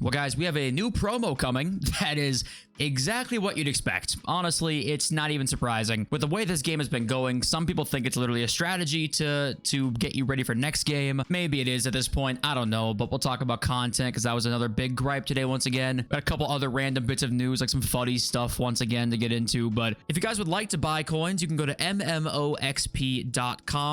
Well, guys, we have a new promo coming that is exactly what you'd expect. Honestly, it's not even surprising. With the way this game has been going, some people think it's literally a strategy to get you ready for next game. Maybe it is at this point. I don't know, but we'll talk about content because that was another big gripe today once again. Got a couple other random bits of news, like some futties stuff once again to get into. But if you guys would like to buy coins, you can go to mmoxp.com.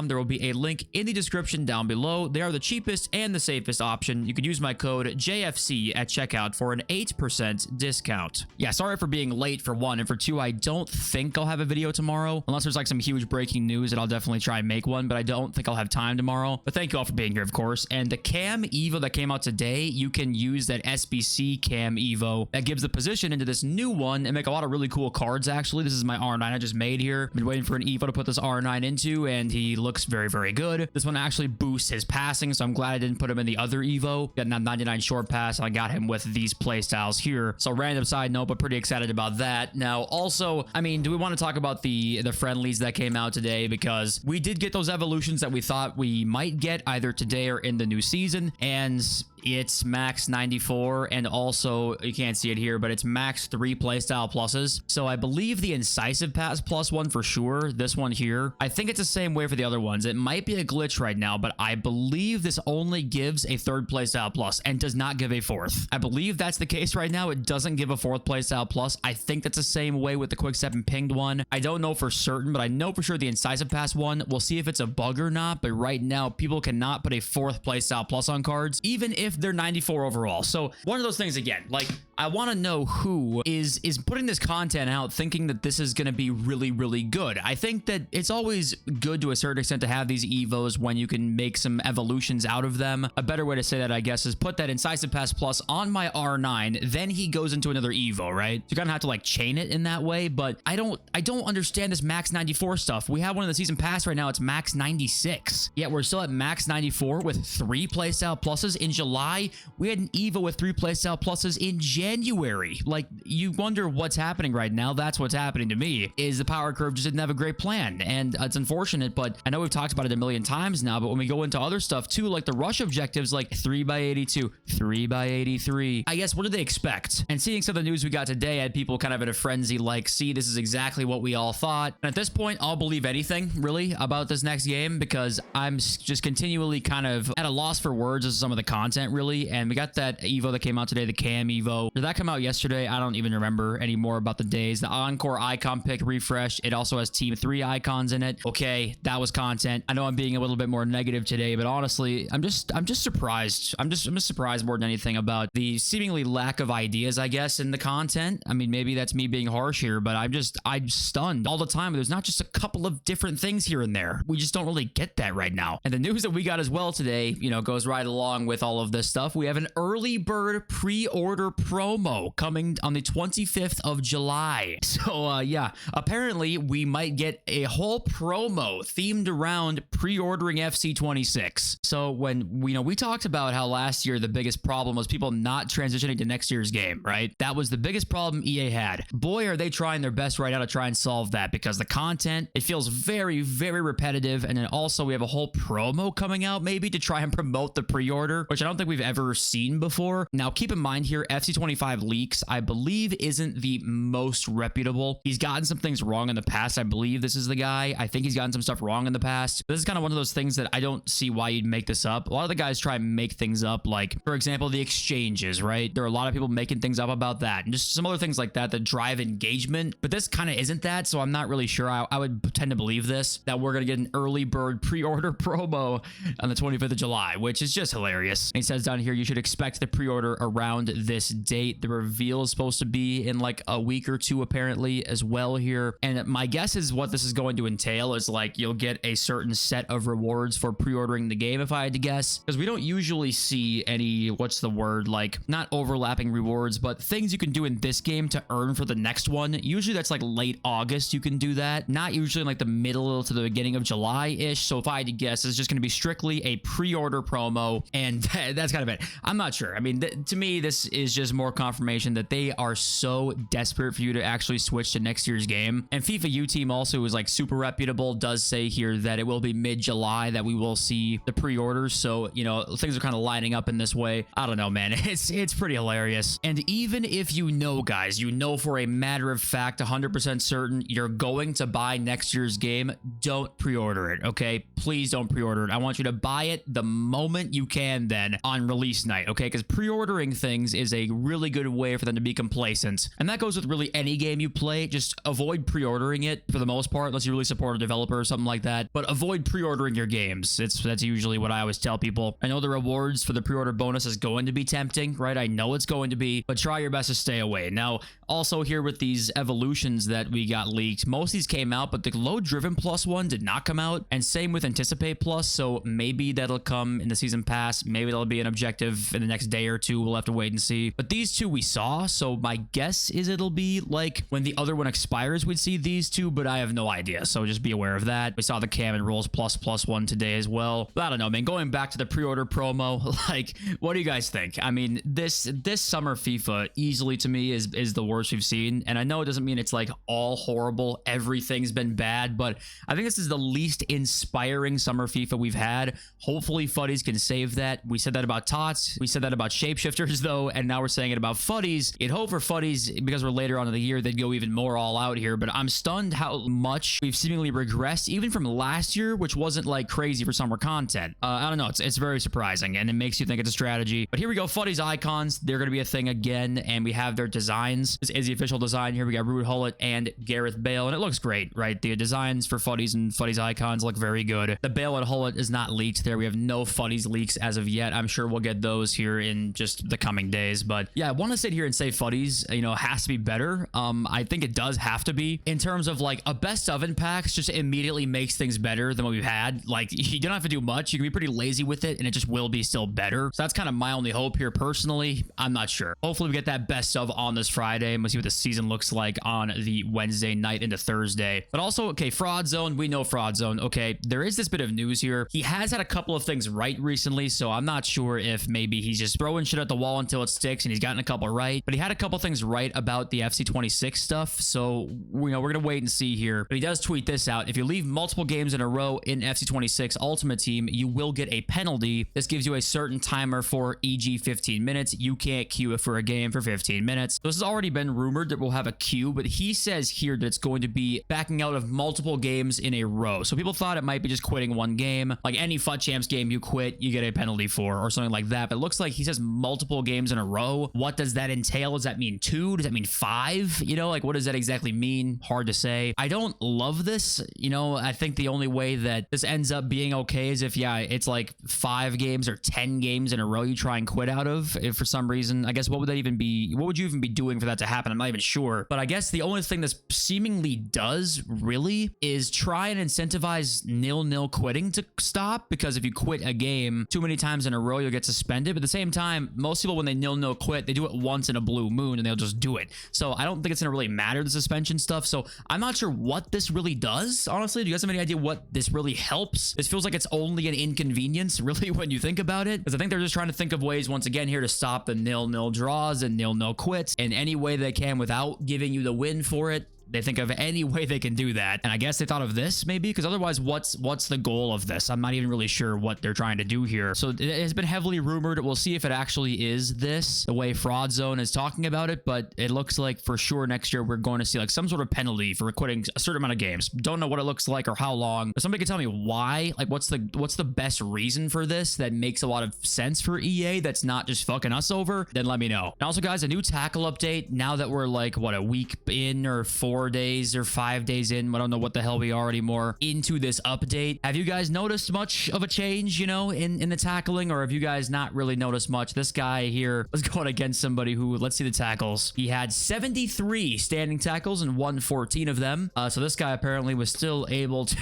There will be a link in the description down below. They are the cheapest and the safest option. You can use my code JFC at checkout for an 8% discount. Yeah, sorry for being late for one, and for two, I don't think I'll have a video tomorrow unless there's like some huge breaking news that I'll definitely try and make one, but I don't think I'll have time tomorrow. But thank you all for being here, of course. And the Cam Evo that came out today, you can use that SBC Cam Evo that gives the position into this new one and make a lot of really cool cards. Actually, this is my R9 I just made here. I've been waiting for an Evo to put this R9 into, and he looks very, very good. This one actually boosts his passing, so I'm glad I didn't put him in the other Evo. Got a 99 short pass, and I got him with these playstyles here. So random side note, but pretty excited about that. Now, also, I mean, do we want to talk about the friendlies that came out today? Because we did get those evolutions that we thought we might get either today or in the new season, and it's max 94, and also you can't see it here, but it's max 3 playstyle pluses. So I believe the incisive pass plus one for sure. This one here, I think it's the same way for the other ones. It might be a glitch right now, but I believe this only gives a 3rd playstyle plus and does not give a 4th. I believe that's the case right now. It doesn't give a 4th playstyle plus. I think that's the same way with the quick step and pinged one. I don't know for certain, but I know for sure the incisive pass one. We'll see if it's a bug or not, but right now people cannot put a 4th playstyle plus on cards, even if they're 94 overall. So one of those things again, like, I want to know who is putting this content out thinking that this is going to be really, really good. I think that it's always good to a certain extent to have these Evos when you can make some evolutions out of them. A better way to say that, I guess, is put that incisive pass plus on my R9, then he goes into another Evo, right? So you're gonna have to like chain it in that way, but I don't understand this max 94 stuff. We have one in the season pass right now, it's max 96. Yet we're still at max 94 with 3 playstyle pluses. In July, we had an Evo with 3 playstyle pluses in January. Like, you wonder what's happening right now. That's what's happening to me, is the power curve just didn't have a great plan, and it's unfortunate, but I know we've talked about it a million times now, but when we go into other stuff too, like the rush objectives, like 3x82, 3x83, I guess, what do they expect? And seeing some of the news we got today had people kind of in a frenzy, like, see, this is exactly what we all thought. And at this point, I'll believe anything really about this next game, because I'm just continually kind of at a loss for words as some of the content really. And we got that Evo that came out today, the Cam Evo. Did that come out yesterday? I don't even remember anymore about the days. The Encore icon pick refreshed. It also has Team 3 icons in it. Okay, that was content. I know I'm being a little bit more negative today, but honestly, I'm just surprised. I'm just surprised more than anything about the seemingly lack of ideas, I guess, in the content. I mean, maybe that's me being harsh here, but I'm stunned all the time. There's not just a couple of different things here and there. We just don't really get that right now. And the news that we got as well today, you know, goes right along with all of this stuff. We have an early bird pre-order promo coming on the 25th of July. So yeah, apparently we might get a whole promo themed around pre-ordering FC26. So when we talked about how last year the biggest problem was people not transitioning to next year's game, right? That was the biggest problem EA had. Boy, are they trying their best right now to try and solve that, because the content, it feels very, very repetitive. And then also we have a whole promo coming out maybe to try and promote the pre-order, which I don't think we've ever seen before. Now, keep in mind here, FC25 Leaks, I believe, isn't the most reputable. He's gotten some things wrong in the past. I believe this is the guy. I think he's gotten some stuff wrong in the past. This is kind of one of those things that I don't see why you'd make this up. A lot of the guys try and make things up, like, for example, the exchanges, right? There are a lot of people making things up about that, and just some other things like that that drive engagement. But this kind of isn't that, so I'm not really sure. I would tend to believe this, that we're going to get an early bird pre-order promo on the 25th of July, which is just hilarious. And he says down here, you should expect the pre-order around this date. The reveal is supposed to be in like a week or two apparently as well here. And my guess is what this is going to entail is like you'll get a certain set of rewards for pre-ordering the game, if I had to guess, because we don't usually see any, what's the word, like not overlapping rewards, but things you can do in this game to earn for the next one. Usually that's like late August you can do that, not usually in like the middle to the beginning of July-ish. So if I had to guess, it's just going to be strictly a pre-order promo, and that's that's kind of it. I'm not sure. I mean, to me, this is just more confirmation that they are so desperate for you to actually switch to next year's game. And FIFA U Team also is like super reputable, does say here that it will be mid-July that we will see the pre-orders. So, you know, things are kind of lining up in this way. I don't know, man. It's pretty hilarious. And even if you know, guys, you know for a matter of fact, 100% certain you're going to buy next year's game, don't pre-order it, okay? Please don't pre-order it. I want you to buy it the moment you can then on release night, okay? Because pre-ordering things is a really good way for them to be complacent. And that goes with really any game you play. Just avoid pre-ordering it for the most part, unless you really support a developer or something like that. But avoid pre-ordering your games. That's usually what I always tell people. I know the rewards for the pre-order bonus is going to be tempting, right? I know it's going to be, but try your best to stay away. Now, also here with these evolutions that we got leaked, most of these came out, but the Load Driven Plus one did not come out. And same with Anticipate Plus, so maybe that'll come in the season pass. Maybe that'll be an objective in the next day or two. We'll have to wait and see. But these two we saw, so my guess is it'll be like when the other one expires, we'd see these two, but I have no idea. So just be aware of that. We saw the Cam and Rolls Plus one today as well. But I don't know, man. Going back to the pre-order promo, like, what do you guys think? I mean, this summer FIFA easily to me is the worst we've seen. And I know it doesn't mean it's like all horrible. Everything's been bad, but I think this is the least inspiring summer FIFA we've had. Hopefully futties can save that. We said that about Tots. We said that about Shapeshifters though. And now we're saying it about futties. You'd hope for futties, because we're later on in the year, they'd go even more all out here. But I'm stunned how much we've seemingly regressed, even from last year, which wasn't like crazy for summer content. I don't know. It's very surprising, and it makes you think it's a strategy. But here we go. Futties icons. They're going to be a thing again, and we have their designs. This is the official design here. We got Ruud Gullit and Gareth Bale, and it looks great, right? The designs for futties and futties icons look very good. The Bale and Gullit is not leaked there. We have no futties leaks as of yet. I'm sure we'll get those here in just the coming days. But yeah, I want to sit here and say futties, you know, has to be better. I think it does have to be, in terms of like a best of in packs just immediately makes things better than what we've had. Like, you don't have to do much. You can be pretty lazy with it and it just will be still better. So that's kind of my only hope here personally. I'm not sure. Hopefully we get that best of on this Friday, and we'll see what the season looks like on the Wednesday night into Thursday. But also, okay, Fraud Zone. We know Fraud Zone. Okay, there is this bit of news here. He has had a couple of things right recently, so I'm not sure if maybe he's just throwing shit at the wall until it sticks, and he's gotten a couple right. But he had a couple things right about the FC26 stuff, so you know, we're gonna wait and see here. But he does tweet this out: if you leave multiple games in a row in FC26 Ultimate Team, you will get a penalty. This gives you a certain timer for, e.g., 15 minutes. You can't queue it for a game for 15 minutes. So this has already been rumored that we'll have a queue, but he says here that it's going to be backing out of multiple games in a row. So people thought it might be just quitting one game, like any FUT Champs game you quit, you get a penalty for, or something like that. But it looks like he says multiple games in a row. What does that entail? Does that mean 2? Does that mean 5? You know, like, what does that exactly mean? Hard to say. I don't love this. You know, I think the only way that this ends up being okay is if, yeah, it's like 5 games or 10 games in a row you try and quit out of. If for some reason, I guess, what would that even be? What would you even be doing for that to happen? I'm not even sure. But I guess the only thing this seemingly does really is try and incentivize nil-nil quitting to stop, because if you quit a game too many times in a row, you'll get suspended. But at the same time, most people, when they nil-nil quit, they do it once in a blue moon and they'll just do it. So I don't think it's gonna really matter, the suspension stuff. So I'm not sure what this really does, honestly. Do you guys have any idea what this really helps? This feels like it's only an inconvenience, really, when you think about it, because I think they're just trying to think of ways, once again, here to stop the nil-nil draws and nil-nil quits in any way they can without giving you the win for it. They think of any way they can do that. And I guess they thought of this maybe, because otherwise what's the goal of this? I'm not even really sure what they're trying to do here. So it has been heavily rumored. We'll see if it actually is this, the way Fraud Zone is talking about it. But it looks like for sure next year we're going to see like some sort of penalty for quitting a certain amount of games. Don't know what it looks like or how long. But somebody can tell me why. Like, what's the best reason for this that makes a lot of sense for EA, that's not just fucking us over? Then let me know. And also, guys, a new tackle update now that we're like, what, a week in or 4 days or 5 days in, I don't know what the hell we are anymore, into this update. Have you guys noticed much of a change, you know, in the tackling, or have you guys not really noticed much? This guy here was going against somebody who, let's see the tackles. He had 73 standing tackles and won 14 of them. So this guy apparently was still able to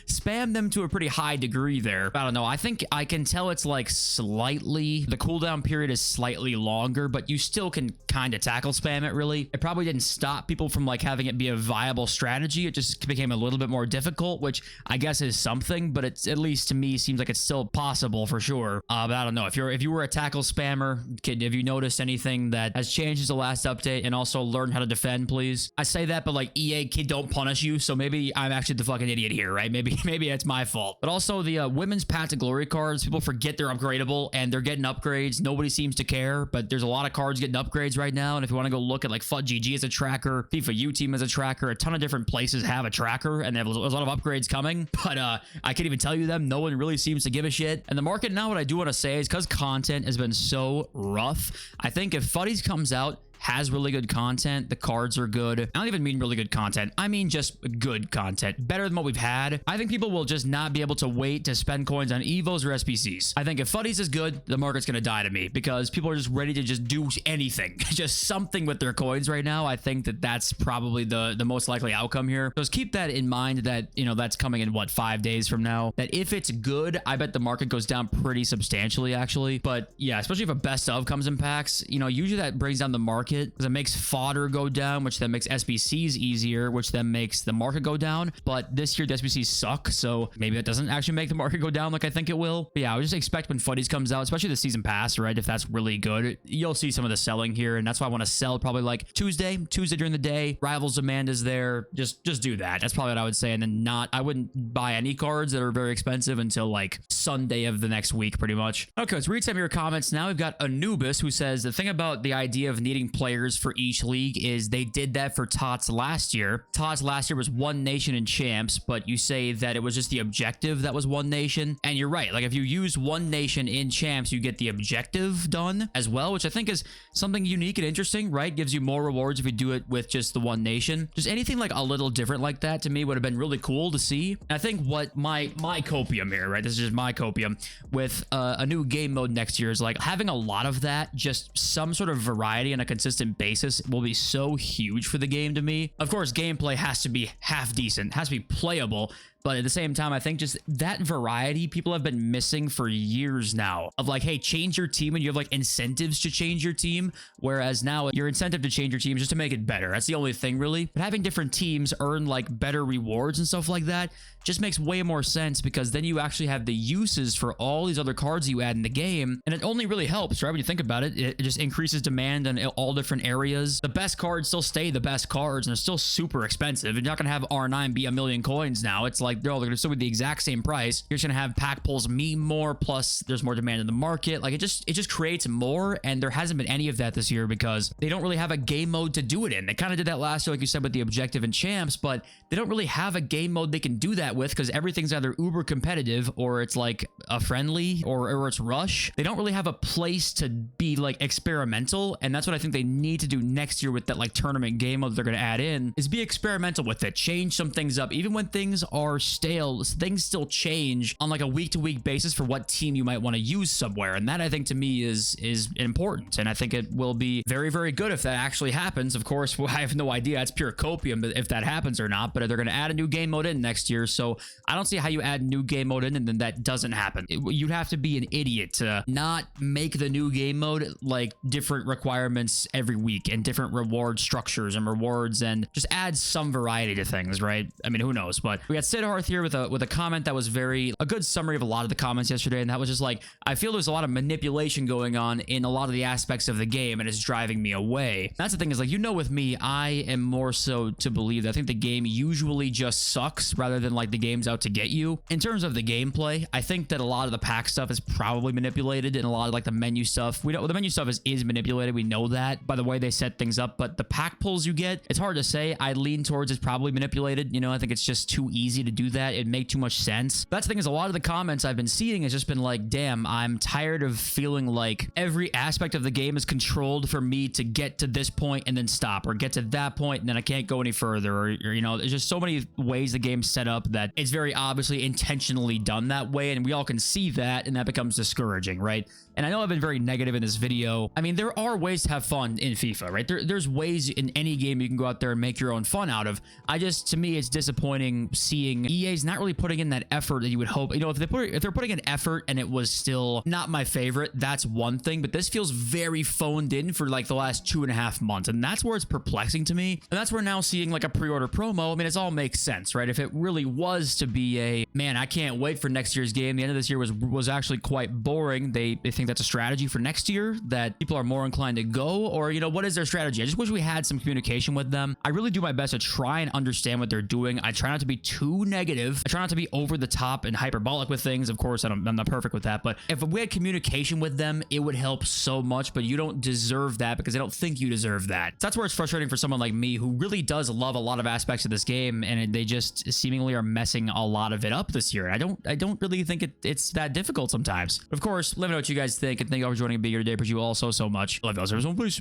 spam them to a pretty high degree there. I don't know. I think I can tell it's like slightly, the cooldown period is slightly longer, but you still can kind of tackle spam it, really. It probably didn't stop people from like having it be a viable strategy. It just became a little bit more difficult, which I guess is something, but it's, at least to me, seems like it's still possible for sure. But I don't know, if you were a tackle spammer, have you noticed anything that has changed since the last update? And also learn how to defend, please. I say that, but like EA don't punish you, so maybe I'm actually the fucking idiot here, right? Maybe it's my fault. But also the women's Path to Glory cards, people forget they're upgradable and they're getting upgrades. Nobody seems to care, but there's a lot of cards getting upgrades right now. And if you want to go look at like FUTGG as a tracker, FIFA U Team as a tracker, a ton of different places have a tracker, and there's a lot of upgrades coming. But I can't even tell you them. No one really seems to give a shit. And the market now, what I do want to say is, because content has been so rough, I think if Futties comes out, has really good content, the cards are good. I don't even mean really good content. I mean just good content. Better than what we've had. I think people will just not be able to wait to spend coins on Evos or SBCs. I think if Futties is good, the market's going to die to me, because people are just ready to just do anything. Just something with their coins right now. I think that that's probably the most likely outcome here. So just keep that in mind, that, you know, that's coming in, what, 5 days from now. That if it's good, I bet the market goes down pretty substantially, actually. But yeah, especially if a best of comes in packs, you know, usually that brings down the market, because it makes fodder go down, which then makes SBCs easier, which then makes the market go down. But this year the SBCs suck, so maybe that doesn't actually make the market go down like I think it will. But yeah, I would just expect when Futties comes out, especially the season pass, right, if that's really good, you'll see some of the selling here. And that's why I want to sell probably like Tuesday during the day. Rivals demand is there. Just do that. That's probably what I would say. And then I wouldn't buy any cards that are very expensive until like Sunday of the next week, pretty much. Okay, let's read some of your comments now. We've got Anubis, who says the thing about the idea of needing players for each league is they did that for TOTS last year. TOTS last year was one nation in champs, but you say that it was just the objective that was one nation. And you're right. Like, if you use one nation in champs, you get the objective done as well, which I think is something unique and interesting, right? Gives you more rewards if you do it with just the one nation. Just anything like a little different like that, to me, would have been really cool to see. And I think what my copium here, right? This is just my copium with a new game mode next year, is like having a lot of that, just some sort of variety on a consistent basis, will be so huge for the game to me. Of course, gameplay has to be half decent, has to be playable, but at the same time, I think just that variety people have been missing for years now, of like, hey, change your team, and you have like incentives to change your team, whereas now your incentive to change your team is just to make it better. That's the only thing, really. But having different teams earn like better rewards and stuff like that just makes way more sense, because then you actually have the uses for all these other cards you add in the game, and it only really helps, right? When you think about it, it just increases demand in all different areas. The best cards still stay the best cards, and they're still super expensive. You're not gonna have R9 be 1,000,000 coins now. It's like they're gonna still be the exact same price. You're just gonna have pack pulls meme more, plus there's more demand in the market. Like, it just creates more, and there hasn't been any of that this year because they don't really have a game mode to do it in. They kind of did that last year, like you said, with the objective and champs, but they don't really have a game mode they can do that with, because everything's either uber competitive, or it's like a friendly, or it's rush. They don't really have a place to be like experimental, and that's what I think they need to do next year with that like tournament game mode they're going to add in, is be experimental with it. Change some things up. Even when things are stale, things still change on like a week-to-week basis for what team you might want to use somewhere, and that I think to me is important, and I think it will be very, very good if that actually happens. Of course, I have no idea. It's pure copium if that happens or not, but they're going to add a new game mode in next year, so I don't see how you add new game mode in and then that doesn't happen. You'd have to be an idiot to not make the new game mode like different requirements every week and different reward structures and rewards, and just add some variety to things, right? I mean, who knows? But we got Sidharth here with a comment that was a good summary of a lot of the comments yesterday, and that was just like, I feel there's a lot of manipulation going on in a lot of the aspects of the game, and it's driving me away. That's the thing, is like, you know, with me, I am more so to believe that I think the game usually just sucks rather than like the game's out to get you. In terms of the gameplay, I think that a lot of the pack stuff is probably manipulated, and a lot of like the menu stuff, we know the menu stuff is manipulated. We know that by the way they set things up, but the pack pulls you get, it's hard to say. I lean towards it's probably manipulated. You know, I think it's just too easy to do that. It'd make too much sense. That's the thing, is a lot of the comments I've been seeing has just been like, damn, I'm tired of feeling like every aspect of the game is controlled for me to get to this point and then stop, or get to that point and then I can't go any further, or you know, there's just so many ways the game's set up that it's very obviously intentionally done that way, and we all can see that, and that becomes discouraging, right? And I know I've been very negative in this video. I mean, there are ways to have fun in FIFA, right? There's ways in any game you can go out there and make your own fun out of. To me, it's disappointing seeing EA's not really putting in that effort that you would hope. You know, if they're putting in effort and it was still not my favorite, that's one thing, but this feels very phoned in for like the last 2.5 months, and that's where it's perplexing to me. And that's where now seeing like a pre-order promo, I mean, it all makes sense, right? If it really was to be a, man, I can't wait for next year's game, the end of this year was actually quite boring, they think that's a strategy for next year, that people are more inclined to go, or, you know, what is their strategy? I just wish we had some communication with them. I really do my best to try and understand what they're doing. I try not to be too negative. I try not to be over the top and hyperbolic with things. Of course, I'm not perfect with that, but if we had communication with them, it would help so much, but you don't deserve that because I don't think you deserve that. So that's where it's frustrating for someone like me who really does love a lot of aspects of this game, and they just seemingly are messing a lot of it up this year. I don't really think it's that difficult sometimes. But of course, let me know what you guys think, and thank you all for joining me here today. Appreciate you all so much. Love you all. Everyone, please.